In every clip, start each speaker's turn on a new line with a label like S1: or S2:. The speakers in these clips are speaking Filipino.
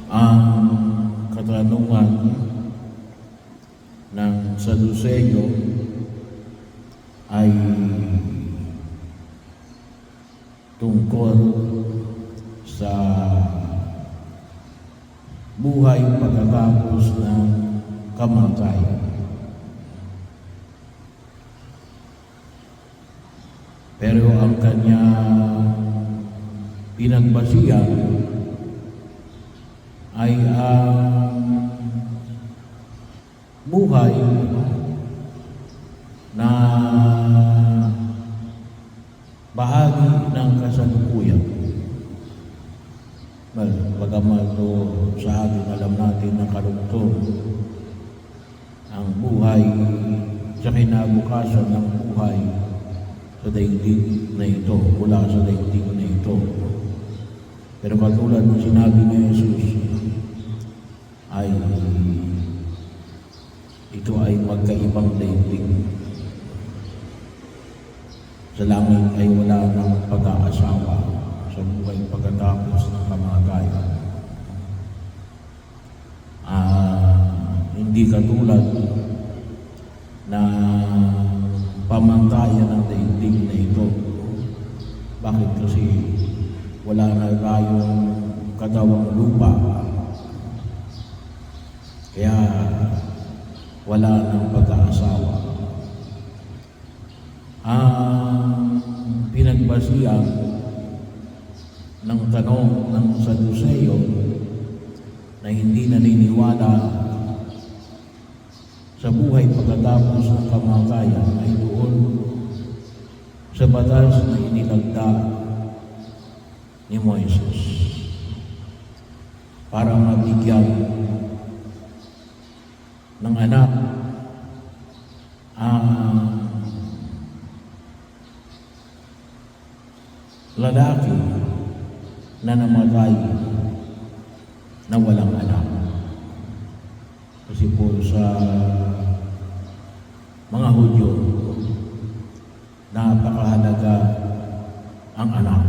S1: Ang katanungan ng Saduceo ay tungkol sa buhay pagkatapos ng kamatayan. Pero ang kanyang pinagbasihan ay ang buhay na bahagi ng kasalukuyan. Bagamat sa atin alam natin na karugtong ang buhay sa kinabukasan ng buhay sa daigdig na ito, mula sa daigdig na ito. Pero katulad ng sinabi ni Jesus, ay ito ay magkaibang daigdig. Sa langit ay wala ng pag-aasawa sa buhay pagkatapos ng kamatayan. Hindi katulad na pamantayan ng daigdig na ito. Bakit? Kasi wala na tayong katawang lupa. Kaya wala ng pag-aasawa. Ang pinagbasihan ng tanong ng Saduceo na hindi naniniwala sa buhay pagkatapos ng kamatayan ay doon sa batas na inilagda ni Moises para mabigyan ng anak ang lalaki na namatay na walang anak. Kasi po sa mga Hudyo, napakahalaga ang anak.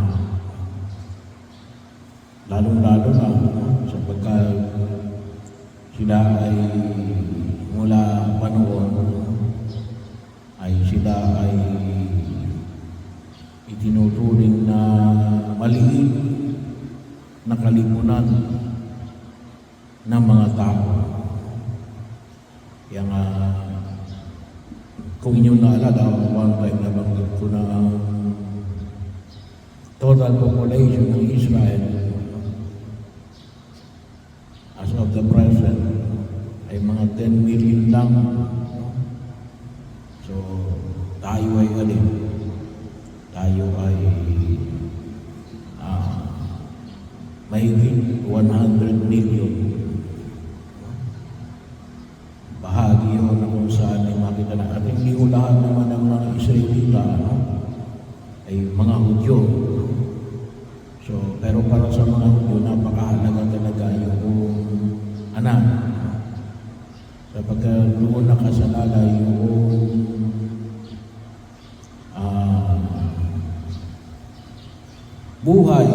S1: Lalong-lalo na sapagkat sila ay mula panoon ay sila ay itinuturing na maliit na kalipunan ng mga tao. Kaya nga, kung inyong naalala, one time nabanggit ko na ang total population ng Israel as of the present ay mga 10 million lang. So, tayo ay alin? Tayo ay mahigit 100 million. Bahagi yun na kung saan ay makita na. At hindi ko lahat naman ng mga Israelita ay mga Hudyo. So, pero para sa mga Hudyo, napakahalaga talaga yung anak. Sapagkat doon nakasalalay yung buhay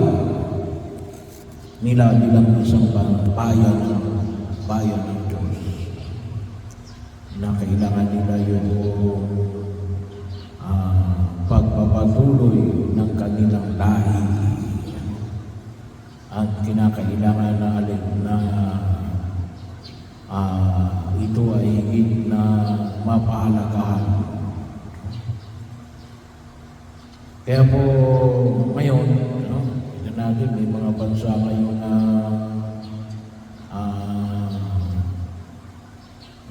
S1: nila bilang isang bayan ng Diyos na kailangan nila yung pagpapatuloy ng kanilang lahi at kinakailangan na alin na ito ay higit na mapahalagahan. Kaya po ngayon, ito natin may mga bansa ngayon na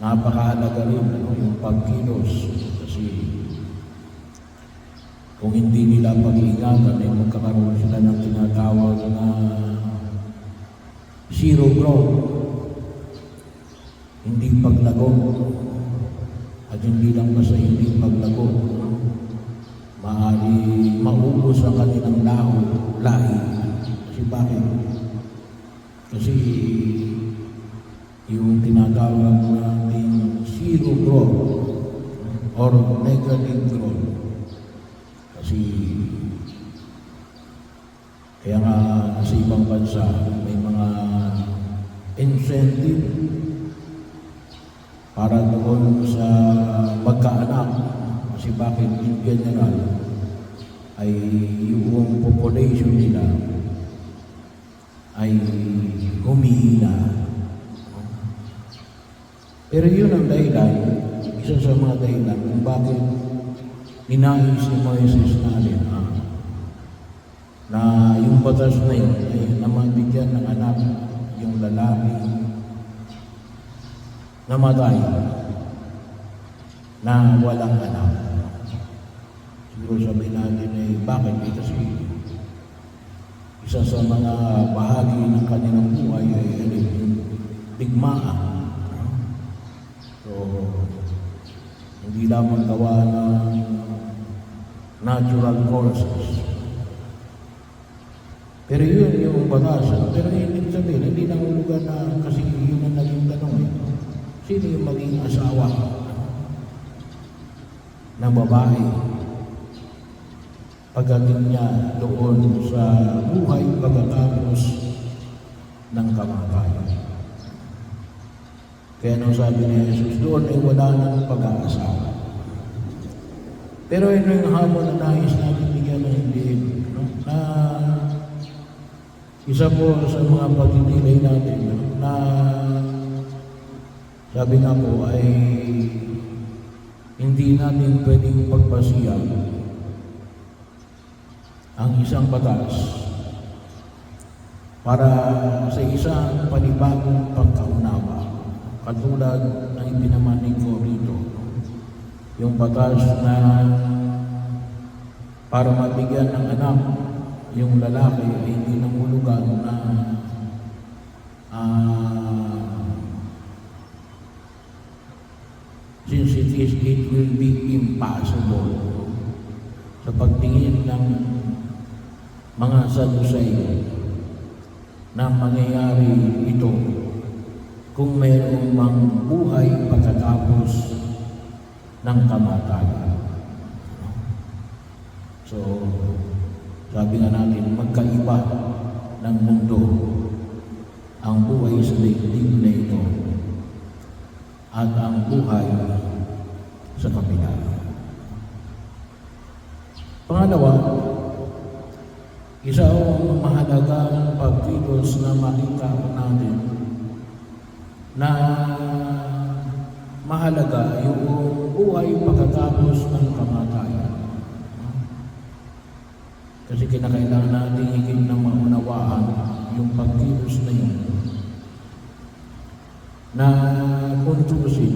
S1: napakahalaga rin yung pagkilos. Kasi kung hindi nila pag-iingatan, ay magkakaroon sila ng tinatawag na zero growth, hindi paglago. At hindi lang basta hindi paglago, maaari maubos ang kanilang lahi. Kasi bakit? Kasi yung tinatawag natin zero growth or negative growth. Kasi kaya nga sa ibang bansa may mga incentive para doon sa magkaanak. Kasi bakit in general ay yung population nila ay humihina. Pero yun ang dahilan, isa sa mga dahilan kung bakit ninais si Moises na yung batas na yun ay namabigyan ng anak yung lalaki namatay na walang anak. Siguro sabihin natin ay bakit? Kasi isa sa mga bahagi ng kanilang buhay ay yung digmaan. So, hindi lamang gawa ng natural causes. Pero yun yung batas. Pero hindi sabihin, hindi nangulugan na kasi yun ang naging tanong. Sino yung maging asawa na babae pagdating niya doon sa buhay pagkatapos ng kamatayan? Kaya nung sabi ni Jesus, doon ay wala nang pag-aasawa. Pero ito yung hamon na nais natin bigyan ng hindi. No? Na isa po sa mga pagdidilay natin na sabi nga po ay hindi natin pwedeng pagbasihan ang isang batas para sa isang panibagong pagkaunawa. Katulad ng ipinamanig ko rito, yung batas na para mabigyan ng anak yung lalaki ay hindi nangulugan na since it will be impossible sa pagtingin ng mga Sadduceo na mangyayari ito kung mayroong mang buhay pagkatapos ng kamatayan. So, sabi nga natin, magkaiba ng mundo ang buhay sa daigdig na ito at ang buhay sa kabila. Pangalawa, isa ang mahalagang pagkilos na makita natin na mahalaga yung buhay pagkatapos ng kamatayan. Kasi kinakailangan natin higit na maunawaan yung pagkilos na yun na kuntusin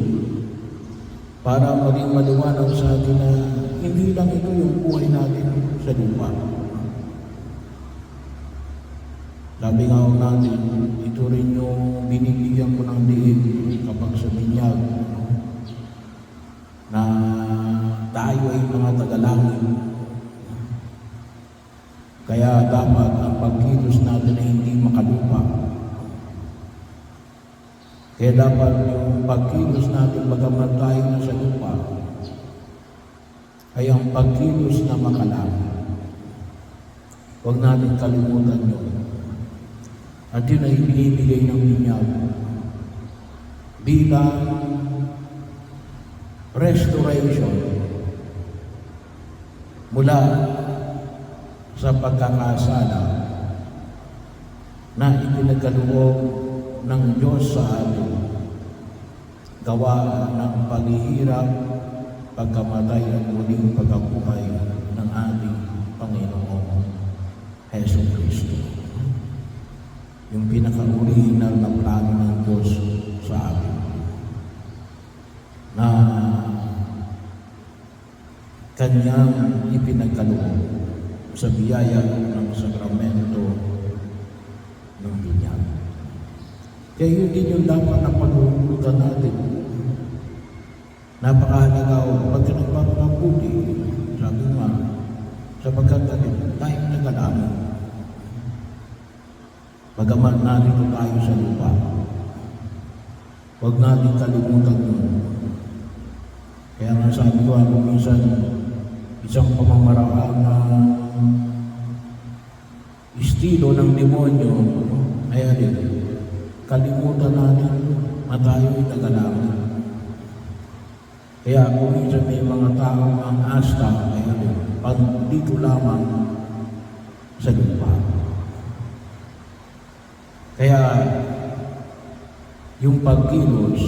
S1: para maging maliwanag sa atin na hindi lang ito yung buhay natin sa lupa. Sabi nga natin, ito rin yung binibigyan ko ng diin kapag sa binyag na tayo ay mga tagalangit. Kaya dapat ang pagkilos natin ay hindi makalupa. Kaya dapat yung pagkilos natin bagamat tayo na sa lupa ay ang pagkilos na makalangit. Huwag natin kalimutan yun. At yun ay binibigay ng binyag bilang restoration mula sa pagkakasala na ipinagkaloob ng Diyos sa atin, gawa ng paghihirap, pagkamatay at muling pagkabuhay ng ating Panginoong Hesus Kristo. Yung pinaka-original na plano ng Diyos sa atin na Kanyang ipinagkaloob sa biyaya ng sakramento ng binyag. Kaya yun din yung dapat na pag-uutan natin. Napakahalaga o pagka nagpapangabuti, sabi nga, sa pagkagalit, tayo nagalaman. Bagamat narito tayo sa lupa, huwag natin kalimutan yun. Kaya nga sabi ko ako minsan, isang pamamaraan na estilo ng demonyo ay alin, kalimutan natin na tayo ay tagalangit. Kaya kung minsan may mga taong ang asta ay pag dito lamang sa lupa. Kaya yung pagkilos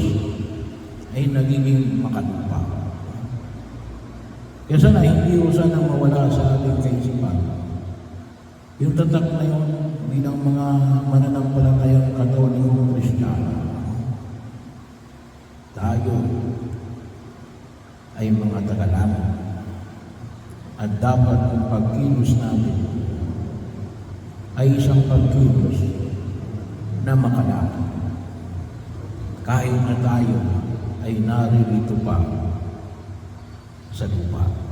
S1: ay nagiging makalupa. Kaya sana hindi ko sana mawala sa ating kaisipan. Yung tatak na yun bilang mga mananampalatayang Katolikong Kristiyano, tayo ay mga tagalangit at dapat yung pagkilos natin ay isang pagkilos na makalakot. Kahit na tayo ay naririto pa sa lupa.